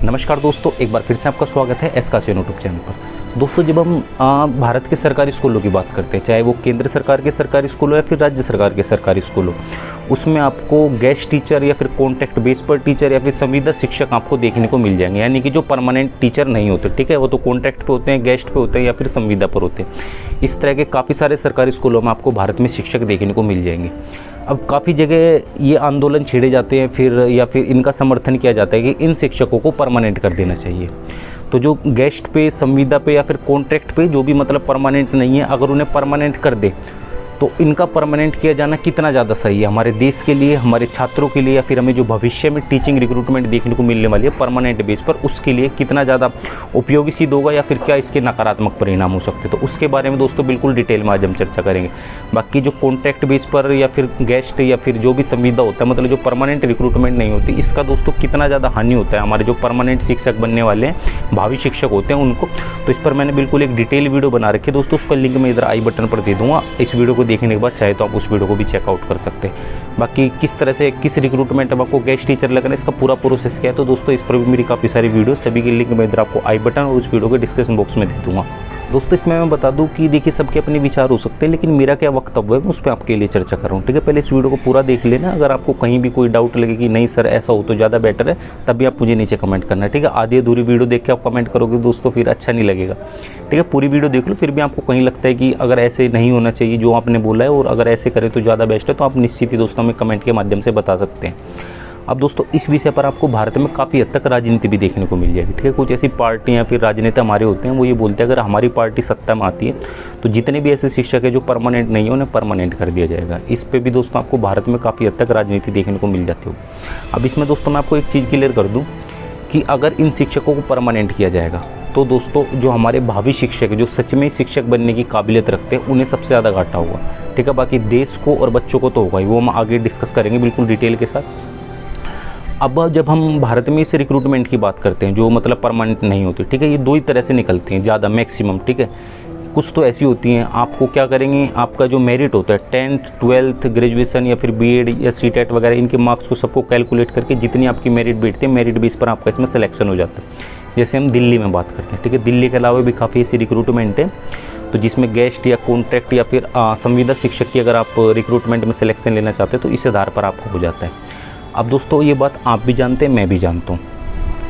नमस्कार दोस्तों, एक बार फिर से आपका स्वागत है एसकासियन यूट्यूब चैनल पर। दोस्तों, जब हम भारत के सरकारी स्कूलों की बात करते हैं, चाहे वो केंद्र सरकार के सरकारी स्कूल हो या फिर राज्य सरकार के सरकारी स्कूल हो, उसमें आपको गेस्ट टीचर या फिर कॉन्ट्रैक्ट बेस पर टीचर या फिर संविदा शिक्षक आपको देखने को मिल जाएंगे। यानी कि जो परमानेंट टीचर नहीं होते, ठीक है, वो तो कॉन्ट्रैक्ट पे होते हैं, गेस्ट पे होते हैं या फिर संविदा पर होते हैं। इस तरह के काफ़ी सारे सरकारी स्कूलों में आपको भारत में शिक्षक देखने को मिल जाएंगे। अब काफ़ी जगह ये आंदोलन छेड़े जाते हैं या फिर इनका समर्थन किया जाता है कि इन शिक्षकों को परमानेंट कर देना चाहिए। तो जो गेस्ट पे, संविदा पे या फिर कॉन्ट्रैक्ट पे जो भी मतलब परमानेंट नहीं है, अगर उन्हें परमानेंट कर दे तो इनका परमानेंट किया जाना कितना ज़्यादा सही है हमारे देश के लिए, हमारे छात्रों के लिए, या फिर हमें जो भविष्य में टीचिंग रिक्रूटमेंट देखने को मिलने वाली है परमानेंट बेस पर, उसके लिए कितना ज़्यादा उपयोगी सिद्ध होगा या फिर क्या इसके नकारात्मक परिणाम हो सकते हैं। तो उसके बारे में दोस्तों बिल्कुल डिटेल में आज हम चर्चा करेंगे। बाकी जो कॉन्ट्रैक्ट बेस पर या फिर गेस्ट या फिर जो भी संविदा होता है, मतलब जो परमानेंट रिक्रूटमेंट नहीं होती, इसका दोस्तों कितना ज़्यादा हानि होता है हमारे जो परमानेंट शिक्षक बनने वाले हैं, भावी शिक्षक होते हैं उनको। तो इस पर मैंने बिल्कुल एक डिटेल वीडियो बना रखी है दोस्तों, उसका लिंक मैं इधर आई बटन पर दे दूँगा। इस वीडियो को देखने के बाद चाहे तो आप उस वीडियो को भी चेकआउट कर सकते हैं। बाकी किस तरह से किस रिक्रूटमेंट में आपको गेस्ट टीचर लगना है, इसका पूरा प्रोसेस क्या है, तो दोस्तों इस पर भी मेरी काफ़ी सारी वीडियो, सभी के लिंक मैं इधर आपको आई बटन और उस वीडियो के डिस्क्रिप्शन बॉक्स में दे दूँगा। दोस्तों, इसमें मैं बता दूं कि देखिए सबके अपने विचार हो सकते हैं, लेकिन मेरा क्या वक्तव्य है मैं उस पर आपके लिए चर्चा कर रहा हूँ, ठीक है। पहले इस वीडियो को पूरा देख लेना। अगर आपको कहीं भी कोई डाउट लगे कि नहीं सर ऐसा हो तो ज़्यादा बेटर है, तब भी आप मुझे नीचे कमेंट करना, ठीक है। आधी अधूरी वीडियो देख के आप कमेंट करोगे दोस्तों फिर अच्छा नहीं लगेगा, ठीक है। पूरी वीडियो देख लो, फिर भी आपको कहीं लगता है कि अगर ऐसे नहीं होना चाहिए जो आपने बोला है और अगर ऐसे करें तो ज़्यादा बेस्ट है, तो आप निश्चित ही दोस्तों हमें कमेंट के माध्यम से बता सकते हैं। अब दोस्तों इस विषय पर आपको भारत में काफ़ी हद तक राजनीति भी देखने को मिल जाएगी, ठीक है। कुछ ऐसी पार्टियां या फिर राजनेता हमारे होते हैं, वो ये बोलते हैं अगर हमारी पार्टी सत्ता में आती है तो जितने भी ऐसे शिक्षक है जो परमानेंट नहीं है उन्हें परमानेंट कर दिया जाएगा। इस पे भी दोस्तों आपको भारत में काफ़ी हद तक राजनीति देखने को मिल जाती होगी। अब इसमें दोस्तों मैं आपको एक चीज़ क्लियर कर दूँ कि अगर इन शिक्षकों को परमानेंट किया जाएगा तो दोस्तों जो हमारे भावी शिक्षक जो सच में शिक्षक बनने की काबिलियत रखते हैं उन्हें सबसे ज़्यादा घाटा होगा, ठीक है। बाकी देश को और बच्चों को तो होगा ही, वो हम आगे डिस्कस करेंगे बिल्कुल डिटेल के साथ। अब जब हम भारत में इस रिक्रूटमेंट की बात करते हैं जो मतलब परमानेंट नहीं होती, ठीक है, ये दो ही तरह से निकलती हैं ज़्यादा मैक्सिमम, ठीक है। कुछ तो ऐसी होती हैं, आपको क्या करेंगे, आपका जो मेरिट होता है 10th 12th ग्रेजुएशन या फिर बीएड या सीटेट वगैरह, इनके मार्क्स को सबको कैलकुलेट करके जितनी आपकी मेरिट बैठती है, मेरिट बेस पर आपका इसमें सिलेक्शन हो जाता है। जैसे हम दिल्ली में बात करते हैं, ठीक है, दिल्ली के अलावा भी काफ़ी ऐसी रिक्रूटमेंट है तो जिसमें गेस्ट या कॉन्ट्रैक्ट या फिर संविदा शिक्षक की अगर आप रिक्रूटमेंट में सिलेक्शन लेना चाहते हैं तो इस आधार पर आपको हो जाता है। अब दोस्तों ये बात आप भी जानते हैं, मैं भी जानता हूँ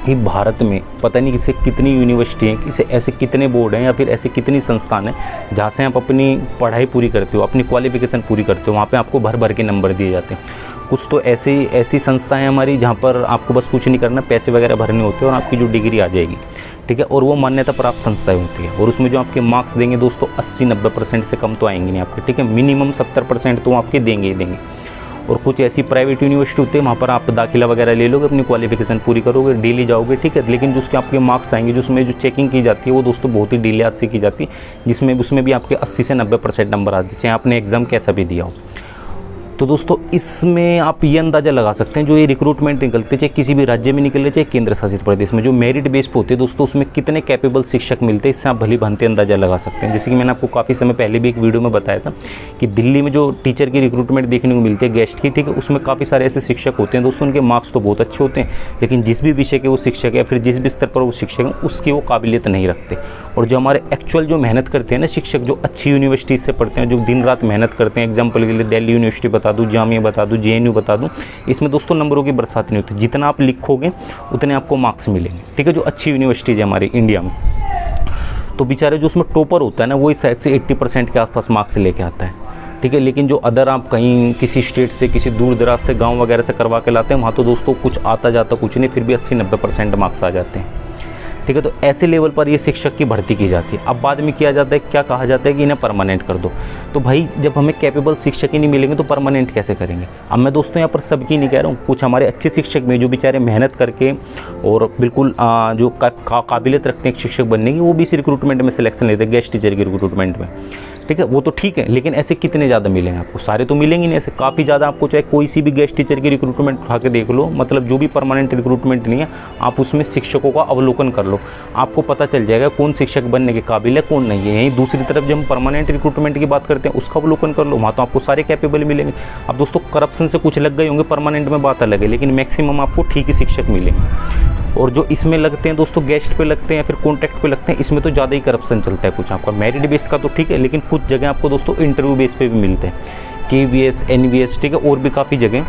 कि भारत में पता नहीं किसे कितनी यूनिवर्सिटी हैं, किसे ऐसे कितने बोर्ड हैं या फिर ऐसे कितनी संस्थान हैं जहाँ से आप अपनी पढ़ाई पूरी करते हो, अपनी क्वालिफिकेशन पूरी करते हो, वहाँ पे आपको भर भर के नंबर दिए जाते हैं। कुछ तो ऐसी संस्थाएं हैं हमारी जहाँ पर आपको बस कुछ नहीं करना, पैसे वगैरह भरने होते हैं और आपकी जो डिग्री आ जाएगी, ठीक है। और वो मान्यता प्राप्त संस्थाएं होती है और उसमें जो आपके मार्क्स देंगे दोस्तों 80-90% से कम तो आएंगे नहीं आपके, ठीक है। मिनिमम 70% तो आपके देंगे ही देंगे। और कुछ ऐसी प्राइवेट यूनिवर्सिटी होती है वहाँ पर आप दाखिला वगैरह ले लोगे, अपनी क्वालिफिकेशन पूरी करोगे, डेली जाओगे, ठीक है। लेकिन जो उसके आपके मार्क्स आएंगे, जिसमें जो चेकिंग की जाती है वो दोस्तों बहुत ही डिले हाथ से की जाती है, उसमें भी आपके 80 से 90% नंबर आते हैं, चाहे आपने एग्ज़ाम कैसा भी दिया हो। तो दोस्तों इसमें आप ये अंदाज़ा लगा सकते हैं जो ये रिक्रूटमेंट निकलते चाहे किसी भी राज्य में निकले चाहे केंद्र शासित प्रदेश में, जो मेरिट बेस पे होते हैं दोस्तों उसमें कितने कैपेबल शिक्षक मिलते हैं, इससे आप भली भांति अंदाज़ा लगा सकते हैं। जैसे कि मैंने आपको काफ़ी समय पहले भी एक वीडियो में बताया था कि दिल्ली में जो टीचर की रिक्रूटमेंट देखने को मिलती है गेस्ट की, ठीक है, उसमें काफ़ी सारे ऐसे शिक्षक होते हैं दोस्तों, उनके मार्क्स तो बहुत अच्छे होते हैं लेकिन जिस भी विषय के वो शिक्षक है या फिर जिस भी स्तर पर वो शिक्षक हैं उसकी वो काबिलियत नहीं रखते। और जो हमारे एक्चुअल जो मेहनत करते हैं ना शिक्षक, जो अच्छी यूनिवर्सिटीज़ से पढ़ते हैं, जो दिन रात मेहनत करते हैं, एग्जाम्पल के लिए दिल्ली यूनिवर्सिटी बता दूँ, जामिया बता दूँ, जेएनयू बता दूँ, इसमें दोस्तों नंबरों की बरसात नहीं होती, जितना आप लिखोगे उतने आपको मार्क्स मिलेंगे, ठीक है। जो अच्छी यूनिवर्सिटीज़ है हमारी इंडिया में, तो बेचारे जो उसमें टॉपर होता है ना वही शायद से 80% के आसपास मार्क्स लेके आता है, ठीक है। लेकिन जो अदर आप कहीं किसी स्टेट से, किसी दूर दराज से, गाँव वगैरह से करवा के लाते हैं, वहाँ तो दोस्तों कुछ आता जाता कुछ नहीं, फिर भी 80-90% मार्क्स आ जाते हैं, ठीक है। तो ऐसे लेवल पर ये शिक्षक की भर्ती की जाती है। अब बाद में किया जाता है, क्या कहा जाता है कि इन्हें परमानेंट कर दो। तो भाई जब हमें कैपेबल शिक्षक ही नहीं मिलेंगे तो परमानेंट कैसे करेंगे। अब मैं दोस्तों यहाँ पर सबकी नहीं कह रहा हूँ, कुछ हमारे अच्छे शिक्षक में जो बेचारे मेहनत करके और बिल्कुल जो काबिलियत रखते हैं शिक्षक बनने की, वो भी इस रिक्रूटमेंट में सिलेक्शन लेते हैं, गेस्ट टीचर की रिक्रूटमेंट में, ठीक है। वो तो ठीक है, लेकिन ऐसे कितने ज़्यादा मिलेंगे आपको, सारे तो मिलेंगे नहीं, ऐसे काफ़ी ज़्यादा आपको चाहे कोई सी भी गेस्ट टीचर की रिक्रूटमेंट उठा के देख लो, मतलब जो भी परमानेंट रिक्रूटमेंट नहीं है, आप उसमें शिक्षकों का अवलोकन कर लो, आपको पता चल जाएगा कौन शिक्षक बनने के काबिल है कौन नहीं है। यहीं दूसरी तरफ जब हम परमानेंट रिक्रूटमेंट की बात करते हैं उसका अवलोकन कर लो, वहाँ तो आपको सारे कैपेबल मिलेंगे। अब दोस्तों करप्शन से कुछ लग गए होंगे परमानेंट में, बात अलग है, लेकिन मैक्सिमम आपको ठीक ही शिक्षक मिलेंगे। और जो इसमें लगते हैं दोस्तों, गेस्ट पे लगते हैं या फिर कॉन्ट्रैक्ट पे लगते हैं, इसमें तो ज़्यादा ही करप्शन चलता है कुछ। आपका मेरिट बेस का तो ठीक है, लेकिन कुछ जगह आपको दोस्तों इंटरव्यू बेस पे भी मिलते हैं, KVS, NVS, ठीक है, और भी काफ़ी जगह।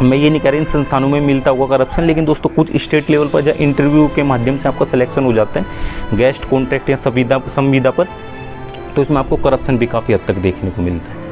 मैं ये नहीं कह रहा इन संस्थानों में मिलता होगा करप्शन, लेकिन दोस्तों कुछ स्टेट लेवल पर जहाँ इंटरव्यू के माध्यम से आपका सिलेक्शन हो जाता है गेस्ट, कॉन्ट्रैक्ट या संविदा पर, तो इसमें आपको करप्शन भी काफ़ी हद तक देखने को मिलता है,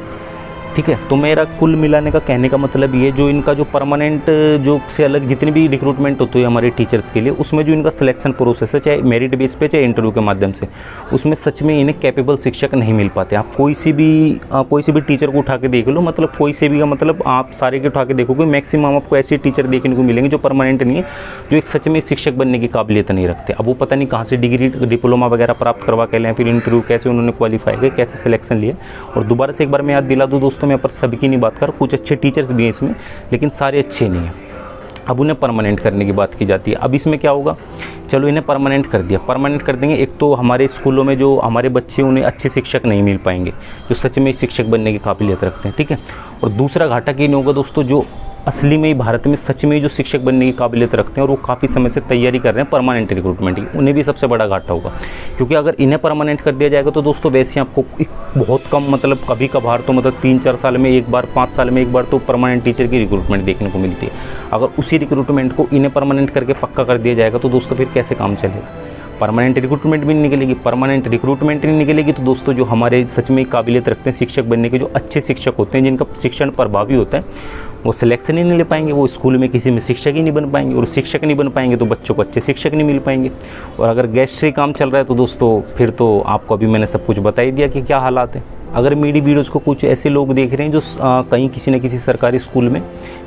ठीक है। तो मेरा कुल मिलाने का कहने का मतलब ये, जो इनका जो परमानेंट जो से अलग जितनी भी रिक्रूटमेंट होती है हमारे टीचर्स के लिए, उसमें जो इनका सिलेक्शन प्रोसेस है, चाहे मेरिट बेस पे चाहे इंटरव्यू के माध्यम से, उसमें सच में इन्हें कैपेबल शिक्षक नहीं मिल पाते। आप कोई सी भी टीचर को उठा के देख लो, मतलब कोई से भी का मतलब आप सारे के उठा के देखोगे, मैक्सिमम आपको ऐसे टीचर देखने को मिलेंगे जो परमानेंट नहीं है, जो एक सच में शिक्षक बनने की काबिलियत नहीं रखते। अब वो पता नहीं कहाँ से डिग्री, डिप्लोमा वगैरह प्राप्त करवा के लें, फिर इंटरव्यू कैसे उन्होंने क्वालिफाई किया, कैसे सिलेक्शन लिया। और दोबारा से एक बार मैं याद दिला दूँ दोस्तों, मैं पर सभी की नहीं बात कर, कुछ अच्छे टीचर्स भी हैं इसमें, लेकिन सारे अच्छे नहीं हैं। अब उन्हें परमानेंट करने की बात की जाती है। अब इसमें क्या होगा, चलो इन्हें परमानेंट कर दिया, परमानेंट कर देंगे, एक तो हमारे स्कूलों में जो हमारे बच्चे उन्हें अच्छे शिक्षक नहीं मिल पाएंगे जो सच में शिक्षक बनने की काबिलियत रखते हैं, ठीक है। और दूसरा घाटा कि नहीं होगा दोस्तों, जो असली में ही भारत में सच में जो शिक्षक बनने की काबिलियत रखते हैं और वो काफ़ी समय से तैयारी कर रहे हैं परमानेंट रिक्रूटमेंट की, उन्हें भी सबसे बड़ा घाटा होगा। क्योंकि अगर इन्हें परमानेंट कर दिया जाएगा तो दोस्तों वैसे आपको एक बहुत कम, मतलब कभी कभार तो मतलब 3-4 साल में एक बार, 5 साल में एक बार तो परमानेंट टीचर की रिक्रूटमेंट देखने को मिलती है। अगर उसी रिक्रूटमेंट को इन्हें परमानेंट करके पक्का कर दिया जाएगा तो दोस्तों फिर कैसे काम चलेगा। परमानेंट रिक्रूटमेंट भी नहीं निकलेगी, परमानेंट रिक्रूटमेंट नहीं निकलेगी तो दोस्तों जो हमारे सच में काबिलियत रखते हैं शिक्षक बनने के, जो अच्छे शिक्षक होते हैं, जिनका शिक्षण प्रभावी होता है, वो सिलेक्शन ही नहीं ले पाएंगे, वो स्कूल में किसी में शिक्षक ही नहीं बन पाएंगे, और शिक्षक नहीं बन पाएंगे तो बच्चों को अच्छे शिक्षक नहीं मिल पाएंगे। और अगर गेस्ट से काम चल रहा है तो दोस्तों फिर तो आपको अभी मैंने सब कुछ बता ही दिया कि क्या हालात है। अगर मेरी वीडियोज़ को कुछ ऐसे लोग देख रहे हैं जो कहीं किसी न किसी सरकारी स्कूल में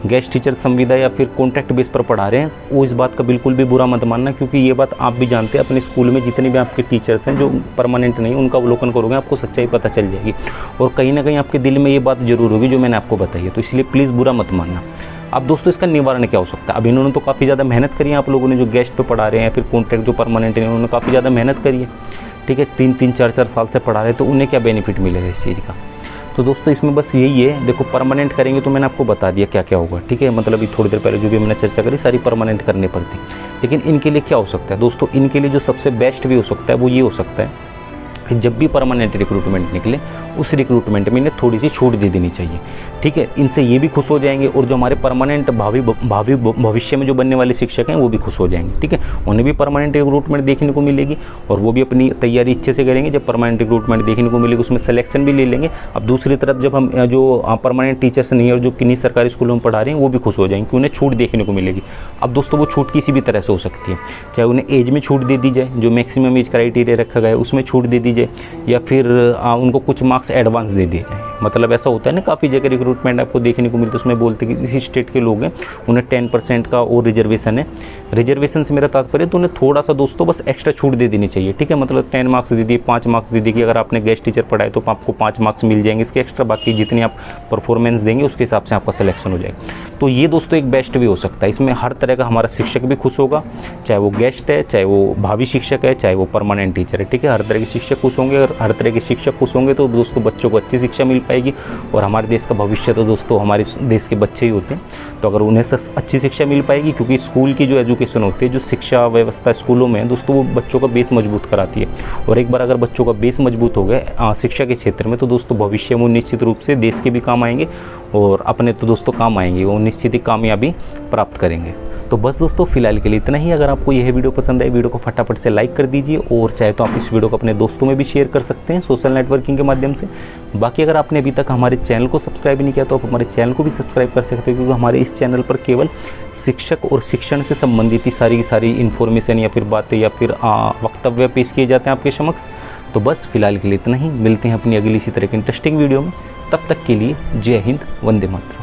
गेस्ट टीचर, संविदा या फिर कॉन्ट्रैक्ट बेस पर पढ़ा रहे हैं, वो इस बात का बिल्कुल भी बुरा मत मानना, क्योंकि ये बात आप भी जानते हैं, अपने स्कूल में जितने भी आपके टीचर्स हैं जो परमानेंट नहीं, उनका अवलोकन करोगे आपको सच्चाई पता चल जाएगी, और कहीं ना कहीं आपके दिल में ये बात ज़रूर होगी जो मैंने आपको बताई है। तो इसलिए प्लीज़ बुरा मत मानना। अब दोस्तों इसका निवारण क्या हो सकता है। अब इन्होंने तो काफ़ी ज़्यादा मेहनत करी है, आप लोगों ने जो गेस्ट पे पढ़ा रहे हैं फिर कॉन्ट्रैक्ट जो परमानेंट है, उन्होंने काफ़ी ज़्यादा मेहनत करी है, ठीक है, 3-3, 4-4 साल से पढ़ा रहे हैं, तो उन्हें क्या बेनिफिट मिलेगा इस चीज़ का। तो दोस्तों इसमें बस यही है, देखो परमानेंट करेंगे तो मैंने आपको बता दिया क्या क्या होगा, ठीक है, मतलब अभी थोड़ी देर पहले जो भी मैंने चर्चा करी सारी परमानेंट करने पर थी। लेकिन इनके लिए क्या हो सकता है दोस्तों, इनके लिए जो सबसे बेस्ट भी हो सकता है वो ये हो सकता है कि जब भी परमानेंट रिक्रूटमेंट निकले उस रिक्रूटमेंट में इन्हें थोड़ी सी छूट दे देनी चाहिए, ठीक है। इनसे ये भी खुश हो जाएंगे और जो हमारे परमानेंट भावी भविष्य में जो बनने वाले शिक्षक हैं वो भी खुश हो जाएंगे, ठीक है। उन्हें भी परमानेंट रिक्रूटमेंट देखने को मिलेगी और वो भी अपनी तैयारी अच्छे से करेंगे। जब परमानेंट रिक्रूटमेंट देखने को मिलेगी उसमें सिलेक्शन भी ले लेंगे। अब दूसरी तरफ जब हम जो परमानेंट टीचर्स नहीं है और जो किन्हीं सरकारी स्कूलों में पढ़ा रहे हैं वो भी खुश हो जाएंगे कि उन्हें छूट देखने को मिलेगी। अब दोस्तों वो छूट किसी भी तरह से हो सकती है, चाहे उन्हें एज में छूट दे दी जाए, जो मैक्सिमम एज क्राइटेरिया रखा गया है उसमें छूट दे दी जाए, या फिर उनको कुछ मार्क्स एडवांस दे दिए जाए। मतलब ऐसा होता है ना, काफ़ी जगह रिक्रूटमेंट आपको देखने को मिलता है, उसमें बोलते हैं कि इसी स्टेट के लोग हैं उन्हें 10% का और रिजर्वेशन है। रिजर्वेशन से मेरा तात्पर्य तो उन्हें थोड़ा सा दोस्तों बस एक्स्ट्रा छूट दे देनी चाहिए, ठीक है। मतलब 10 मार्क्स दे दिए, 5 मार्क्स दे दिए कि अगर आपने गेस्ट टीचर पढ़ाए तो आपको 5 मार्क्स मिल जाएंगे इसके एक्स्ट्रा, बाकी जितनी आप परफॉर्मेंस देंगे उसके हिसाब से आपका सिलेक्शन हो जाएगा। तो ये दोस्तों एक बेस्ट भी हो सकता है। इसमें हर तरह का हमारा शिक्षक भी खुश होगा, चाहे वो गेस्ट है, चाहे वो भावी शिक्षक है, चाहे वो परमानेंट टीचर है, ठीक है। हर तरह के शिक्षक खुश होंगे, और हर तरह के शिक्षक खुश होंगे तो दोस्तों बच्चों को अच्छी शिक्षा मिल पाएगी। और हमारे देश का भविष्य तो दोस्तों हमारे देश के बच्चे ही होते हैं, तो अगर उन्हें अच्छी शिक्षा मिल पाएगी, क्योंकि स्कूल की जो एजुकेशन होती है, जो शिक्षा व्यवस्था स्कूलों में है दोस्तों, वो बच्चों का बेस मजबूत कराती है। और एक बार अगर बच्चों का बेस मजबूत हो गया शिक्षा के क्षेत्र में, तो दोस्तों भविष्य में निश्चित रूप से देश के भी काम आएंगे और अपने तो दोस्तों काम आएंगे, वो निश्चित ही कामयाबी प्राप्त करेंगे। तो बस दोस्तों फिलहाल के लिए इतना ही। अगर आपको यह वीडियो पसंद आए, वीडियो को फटाफट से लाइक कर दीजिए, और चाहे तो आप इस वीडियो को अपने दोस्तों में भी शेयर कर सकते हैं सोशल नेटवर्किंग के माध्यम से। बाकी अगर आपने अभी तक हमारे चैनल को सब्सक्राइब नहीं किया तो आप हमारे चैनल को भी सब्सक्राइब कर सकते हैं, क्योंकि हमारे इस चैनल पर केवल शिक्षक और शिक्षण से संबंधित ही सारी की सारी इन्फॉर्मेशन या फिर बातें या फिर वक्तव्य पेश किए जाते हैं आपके समक्ष। तो बस फिलहाल के लिए इतना ही, मिलते हैं अपनी अगली इसी तरह की इंटरेस्टिंग वीडियो में। तब तक के लिए जय हिंद, वंदे मातरम।